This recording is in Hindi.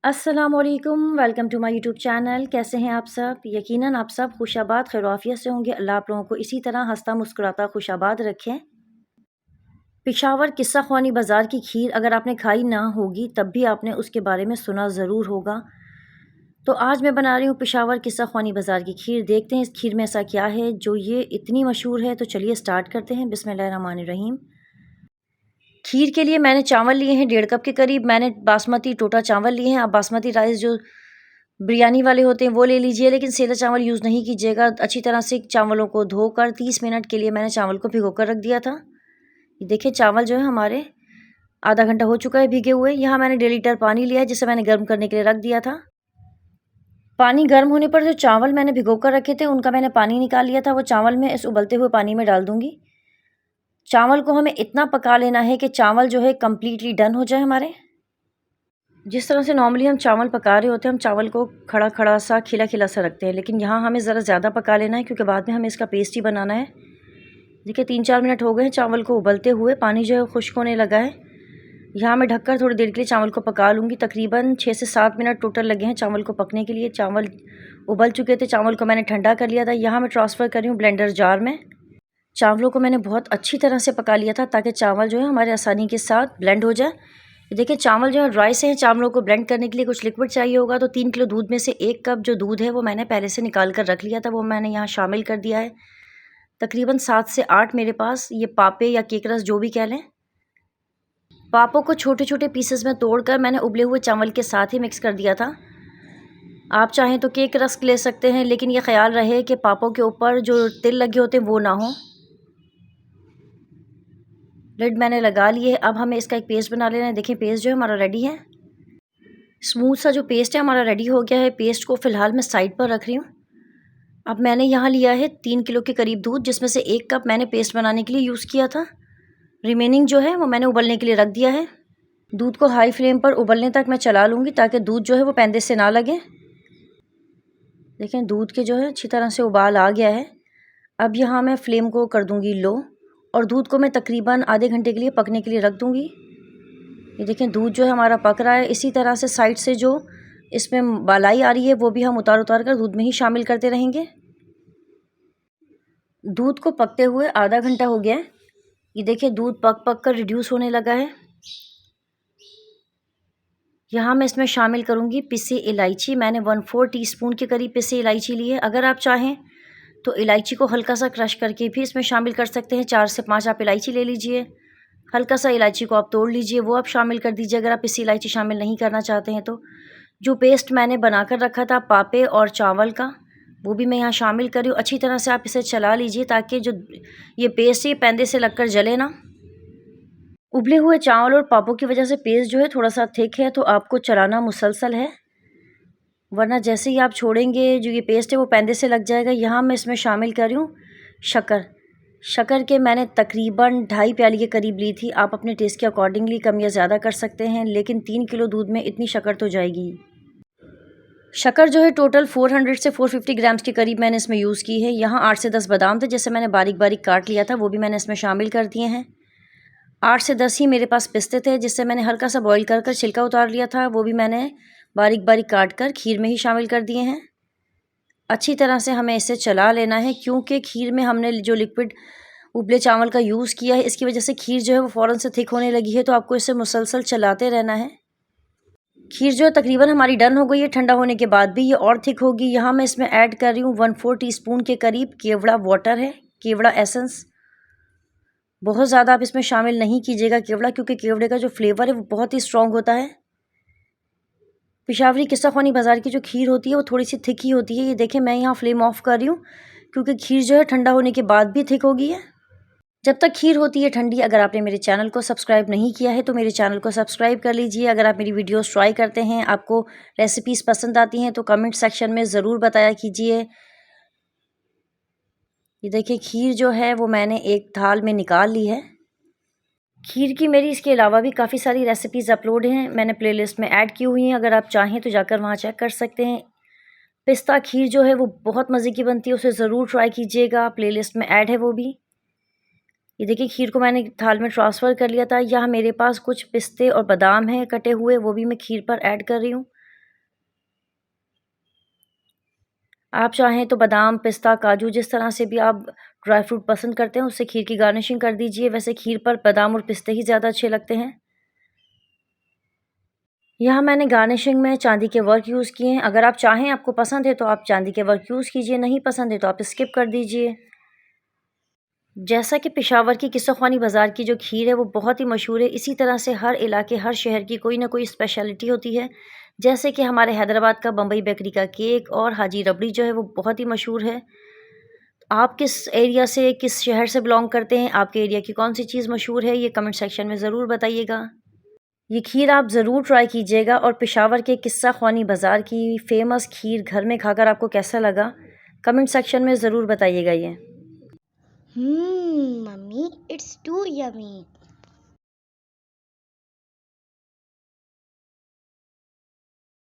अस्सलामुअलैकुम, welcome to my YouTube channel. कैसे हैं आप सब? यकीनन आप सब खुशाबाद खैरियत से होंगे। अल्लाह आप लोगों को इसी तरह हंसता मुस्कुराता खुशाबाद रखें। पेशावर किस्सा ख्वानी बाज़ार की खीर अगर आपने खाई ना होगी तब भी आपने उसके बारे में सुना ज़रूर होगा। तो आज मैं बना रही हूँ पेशावर किस्सा ख्वानी बाज़ार की खीर। देखते हैं इस खीर में ऐसा क्या है जो ये इतनी मशहूर है। तो चलिए स्टार्ट करते हैं। बिस्मिल्लाहिर्रहमानिर्रहीम। खीर के लिए मैंने चावल लिए हैं 1.5 कप के करीब। मैंने बासमती टोटा चावल लिए हैं। आप बासमती राइस जो बिरयानी वाले होते हैं वो ले लीजिए, लेकिन सेला चावल यूज़ नहीं कीजिएगा। अच्छी तरह से चावलों को धोकर 30 मिनट के लिए मैंने चावल को भिगो कर रख दिया था। ये देखिए चावल जो है हमारे आधा घंटा हो चुका है भीगे हुए। यहाँ मैंने 1.5 लीटर पानी लिया है जिसे मैंने गर्म करने के लिए रख दिया था। पानी गर्म होने पर जो चावल मैंने भिगो कर रखे थे उनका मैंने पानी निकाल लिया था। वो चावल मैं इस उबलते हुए पानी में डाल दूँगी। चावल को हमें इतना पका लेना है कि चावल जो है कम्प्लीटली डन हो जाए हमारे। जिस तरह से नॉर्मली हम चावल पका रहे होते हैं, हम चावल को खड़ा खड़ा सा खिला खिला सा रखते हैं, लेकिन यहाँ हमें ज़रा ज़्यादा पका लेना है क्योंकि बाद में हमें इसका पेस्ट ही बनाना है। देखिए 3-4 मिनट हो गए हैं चावल को उबलते हुए। पानी जो है खुश्क होने लगा है। यहाँ मैं ढककर थोड़ी देर के लिए चावल को पका लूँगी। तकरीबन 6 से 7 मिनट टोटल लगे हैं चावल को पकने के लिए। चावल उबल चुके थे। चावल को मैंने ठंडा कर लिया था। यहाँ मैं ट्रांसफ़र कर रही हूँ ब्लेंडर जार में। चावलों को मैंने बहुत अच्छी तरह से पका लिया था ताकि चावल जो है हमारे आसानी के साथ ब्लेंड हो जाए। देखिए चावल जो है ड्राई से हैं। चावलों को ब्लेंड करने के लिए कुछ लिक्विड चाहिए होगा। तो 3 किलो दूध में से 1 कप जो दूध है वो मैंने पहले से निकाल कर रख लिया था, वो मैंने यहाँ शामिल कर दिया है। तकरीबन 7 से 8 मेरे पास ये पापे या केक रस जो भी कह लें। पापों को छोटे छोटे पीसेस में तोड़कर मैंने उबले हुए चावल के साथ ही मिक्स कर दिया था। आप चाहें तो केक रस ले सकते हैं, लेकिन ये ख्याल रहे कि पापों के ऊपर जो तिल लगे होते हैं वो ना हो। लिड मैंने लगा लिए। अब हमें इसका एक पेस्ट बना लेना है। देखिए पेस्ट जो है हमारा रेडी है। स्मूथ सा जो पेस्ट है हमारा रेडी हो गया है। पेस्ट को फ़िलहाल मैं साइड पर रख रही हूँ। अब मैंने यहाँ लिया है 3 किलो के करीब दूध, जिसमें से 1 कप मैंने पेस्ट बनाने के लिए यूज़ किया था। रिमेनिंग जो है वो मैंने उबलने के लिए रख दिया है। दूध को हाई फ्लेम पर उबलने तक मैं चला लूँगी ताकि दूध जो है वो पैंदे से ना लगे। देखें दूध के जो है अच्छी तरह से उबाल आ गया है। अब यहाँ मैं फ्लेम को कर दूँगी लो और दूध को मैं तकरीबन आधे घंटे के लिए पकने के लिए रख दूँगी। ये देखें दूध जो है हमारा पक रहा है। इसी तरह से साइड से जो इसमें बालाई आ रही है वो भी हम उतार उतार कर दूध में ही शामिल करते रहेंगे। दूध को पकते हुए आधा घंटा हो गया है। ये देखिए दूध पक पक कर रिड्यूस होने लगा है। यहाँ मैं इसमें शामिल करूँगी पिसी इलायची। मैंने 1/4 टीस्पून के करीब पिसी इलायची ली है। अगर आप चाहें तो इलायची को हल्का सा क्रश करके भी इसमें शामिल कर सकते हैं। 4 से 5 आप इलायची ले लीजिए। हल्का सा इलायची को आप तोड़ लीजिए, वो आप शामिल कर दीजिए अगर आप पिसी इलायची शामिल नहीं करना चाहते हैं तो। जो पेस्ट मैंने बना कर रखा था पापे और चावल का, वो भी मैं यहाँ शामिल कर रही हूँ। अच्छी तरह से आप इसे चला लीजिए ताकि जो ये पेस्ट है पैंदे से लगकर जले ना। उबले हुए चावल और पापों की वजह से पेस्ट जो है थोड़ा सा थिक है, तो आपको चलाना मुसलसल है, वरना जैसे ही आप छोड़ेंगे जो ये पेस्ट है वो पैंदे से लग जाएगा। यहाँ मैं इसमें शामिल कर रही हूँ शक्कर। शक्कर के मैंने तकरीबन 2.5 प्याली के करीब ली थी। आप अपने टेस्ट के अकॉर्डिंगली कम या ज़्यादा कर सकते हैं, लेकिन 3 किलो दूध में इतनी शक्कर तो जाएगी। शक्कर जो है टोटल 400 से 450 ग्राम्स के करीब मैंने इसमें यूज़ की है। यहाँ 8 से 10 बादाम थे जिसे मैंने बारीक बारीक काट लिया था, वो भी मैंने इसमें शामिल कर दिए हैं। 8 से 10 ही मेरे पास पिस्ते थे जिससे मैंने हल्का सा बॉईल कर छिलका उतार लिया था, वो भी मैंने बारीक बारीक काट कर खीर में ही शामिल कर दिए हैं। अच्छी तरह से हमें इसे चला लेना है क्योंकि खीर में हमने जो लिक्विड उबले चावल का यूज़ किया है, इसकी वजह से खीर जो है वो फ़ौरन से थिक होने लगी है, तो आपको इसे मुसलसल चलाते रहना है। खीर जो है तकरीबन हमारी डन हो गई है। ठंडा होने के बाद भी ये और थिक होगी। यहाँ मैं इसमें ऐड कर रही हूँ 1/4 टीस्पून के करीब केवड़ा वाटर है, केवड़ा एसेंस। बहुत ज़्यादा आप इसमें शामिल नहीं कीजिएगा केवड़ा, क्योंकि केवड़े का जो फ्लेवर है वो बहुत ही स्ट्रॉन्ग होता है। पेशावरी किस्सा ख्वानी बाज़ार की जो खीर होती है वो थोड़ी सी थिक ही होती है। ये देखें मैं यहाँ फ्लेम ऑफ कर रही हूँ क्योंकि खीर जो है ठंडा होने के बाद भी थिक होगी है। जब तक खीर होती है ठंडी, अगर आपने मेरे चैनल को सब्सक्राइब नहीं किया है तो मेरे चैनल को सब्सक्राइब कर लीजिए। अगर आप मेरी वीडियोस ट्राई करते हैं, आपको रेसिपीज़ पसंद आती हैं तो कमेंट सेक्शन में ज़रूर बताया कीजिए। ये देखिए खीर जो है वो मैंने एक थाल में निकाल ली है। खीर की मेरी इसके अलावा भी काफ़ी सारी रेसिपीज़ अपलोड हैं, मैंने प्लेलिस्ट में ऐड की हुई हैं। अगर आप चाहें तो जाकर वहाँ चेक कर सकते हैं। पिस्ता खीर जो है वो बहुत मज़े की बनती है, उसे ज़रूर ट्राई कीजिएगा, प्लेलिस्ट में ऐड है वो भी। ये देखिए खीर को मैंने थाल में ट्रांसफ़र कर लिया था। यहाँ मेरे पास कुछ पिस्ते और बादाम हैं कटे हुए, वो भी मैं खीर पर ऐड कर रही हूँ। आप चाहें तो बादाम, पिस्ता, काजू जिस तरह से भी आप ड्राई फ्रूट पसंद करते हैं उससे खीर की गार्निशिंग कर दीजिए। वैसे खीर पर बादाम और पिस्ते ही ज़्यादा अच्छे लगते हैं। यहाँ मैंने गार्निशिंग में चांदी के वर्क यूज़ किए हैं। अगर आप चाहें, आपको पसंद है तो आप चांदी के वर्क यूज़ कीजिए, नहीं पसंद है तो आप स्किप कर दीजिए। जैसा कि पेशावर की किस्सा ख़्वानी बाज़ार की जो खीर है वो बहुत ही मशहूर है, इसी तरह से हर इलाके, हर शहर की कोई ना कोई स्पेशलिटी होती है। जैसे कि हमारे हैदराबाद का बम्बई बेकरी का केक और हाजी रबड़ी जो है वो बहुत ही मशहूर है। आप किस एरिया से, किस शहर से बिलॉन्ग करते हैं? आपके एरिया की कौन सी चीज़ मशहूर है? ये कमेंट सेक्शन में ज़रूर बताइएगा। ये खीर आप ज़रूर ट्राई कीजिएगा और पेशावर के किस्सा ख़्वानी बाज़ार की फ़ेमस खीर घर में खाकर आपको कैसा लगा? कमेंट सेक्शन में ज़रूर बताइएगा ये। Mummy, it's too yummy.